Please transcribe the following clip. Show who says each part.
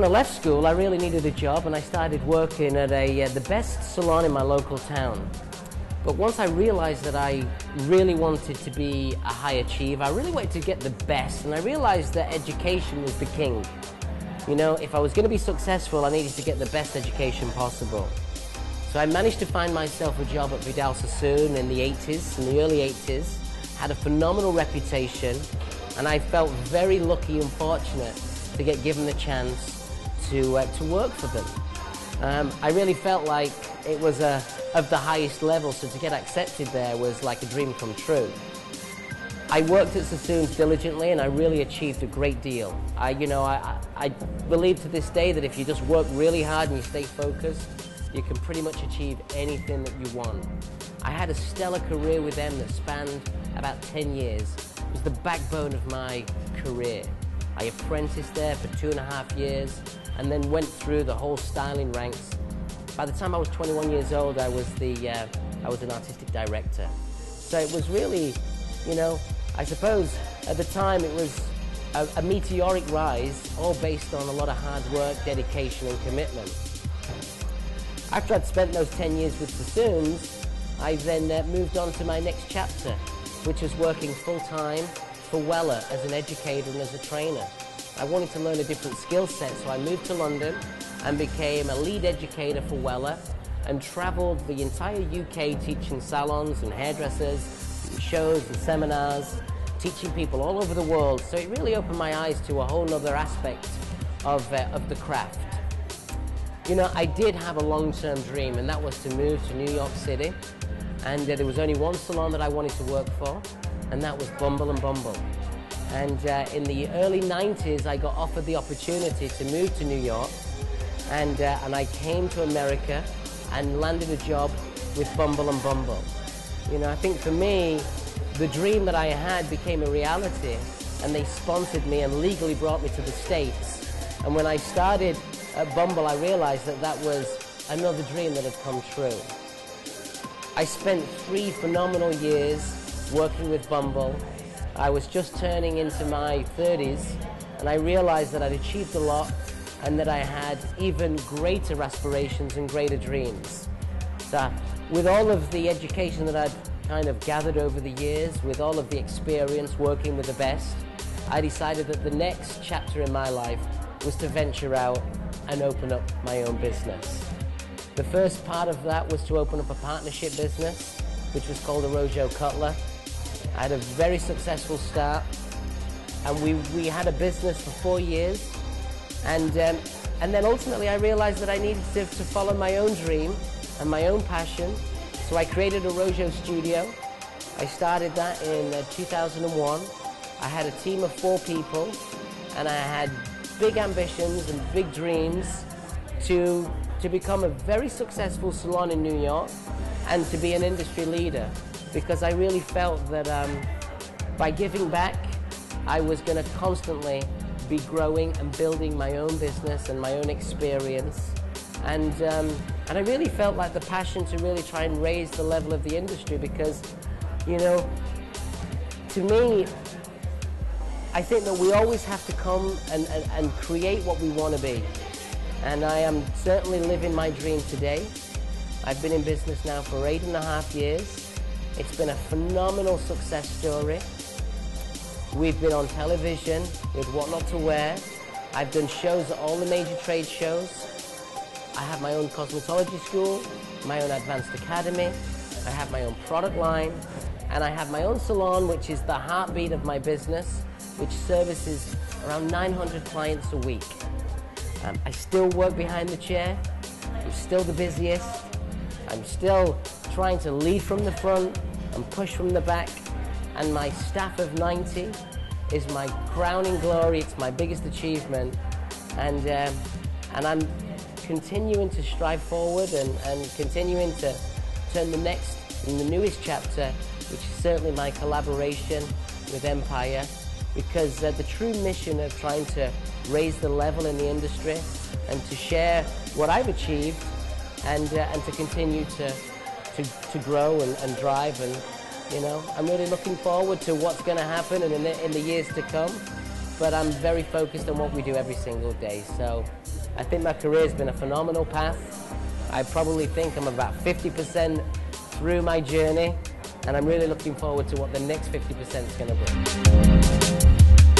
Speaker 1: when I left school, I really needed a job, and I started working at the best salon in my local town. But once I realized that I really wanted to be a high achiever, I really wanted to get the best, and I realized that education was the king. You know, if I was going to be successful, I needed to get the best education possible. So I managed to find myself a job at Vidal Sassoon in the early 80s, had a phenomenal reputation, and I felt very lucky and fortunate to get given the chance to work for them. I really felt like it was of the highest level, so to get accepted there was like a dream come true. I worked at Sassoon's diligently, and I really achieved a great deal. I believe to this day that if you just work really hard and you stay focused, you can pretty much achieve anything that you want. I had a stellar career with them that spanned about 10 years. It was the backbone of my career. I apprenticed there for 2.5 years and then went through the whole styling ranks. By the time I was 21 years old, I was an artistic director. So it was really, you know, I suppose at the time it was a meteoric rise, all based on a lot of hard work, dedication and commitment. After I'd spent those 10 years with Sassoon's, I then moved on to my next chapter, which was working full-time for Weller as an educator and as a trainer. I wanted to learn a different skill set, so I moved to London and became a lead educator for Weller and traveled the entire UK teaching salons and hairdressers, and shows and seminars, teaching people all over the world. So it really opened my eyes to a whole other aspect of the craft. You know, I did have a long-term dream, and that was to move to New York City. And there was only one salon that I wanted to work for, and that was Bumble & Bumble. And in the early 90s, I got offered the opportunity to move to New York, and I came to America and landed a job with Bumble & Bumble. You know, I think for me, the dream that I had became a reality, and they sponsored me and legally brought me to the States. And when I started at Bumble, I realized that that was another dream that had come true. I spent 3 phenomenal years working with Bumble. I was just turning into my 30s, and I realized that I'd achieved a lot and that I had even greater aspirations and greater dreams. So with all of the education that I'd kind of gathered over the years, with all of the experience working with the best, I decided that the next chapter in my life was to venture out and open up my own business. The first part of that was to open up a partnership business, which was called Arrojo Cutler. I had a very successful start, and we had a business for 4 years, and then ultimately I realized that I needed to follow my own dream and my own passion, so I created Arrojo Studio. I started that in 2001. I had a team of 4 people, and I had big ambitions and big dreams to become a very successful salon in New York and to be an industry leader, because I really felt that by giving back, I was going to constantly be growing and building my own business and my own experience. And I really felt like the passion to really try and raise the level of the industry, because, you know, to me, I think that we always have to come and create what we want to be. And I am certainly living my dream today. I've been in business now for 8.5 years. It's been a phenomenal success story. We've been on television with What Not to Wear. I've done shows at all the major trade shows. I have my own cosmetology school, my own advanced academy. I have my own product line, and I have my own salon, which is the heartbeat of my business, which services around 900 clients a week. I still work behind the chair. I'm still the busiest. I'm still trying to lead from the front and push from the back. And my staff of 90 is my crowning glory. It's my biggest achievement. And I'm continuing to strive forward and continuing to turn the next and the newest chapter, which is certainly my collaboration with Empire, because the true mission of trying to raise the level in the industry and to share what I've achieved and to continue to grow and drive, and you know, I'm really looking forward to what's going to happen in the years to come, but I'm very focused on what we do every single day. So I think my career's been a phenomenal path. I probably think I'm about 50% through my journey, and I'm really looking forward to what the next 50% is going to bring.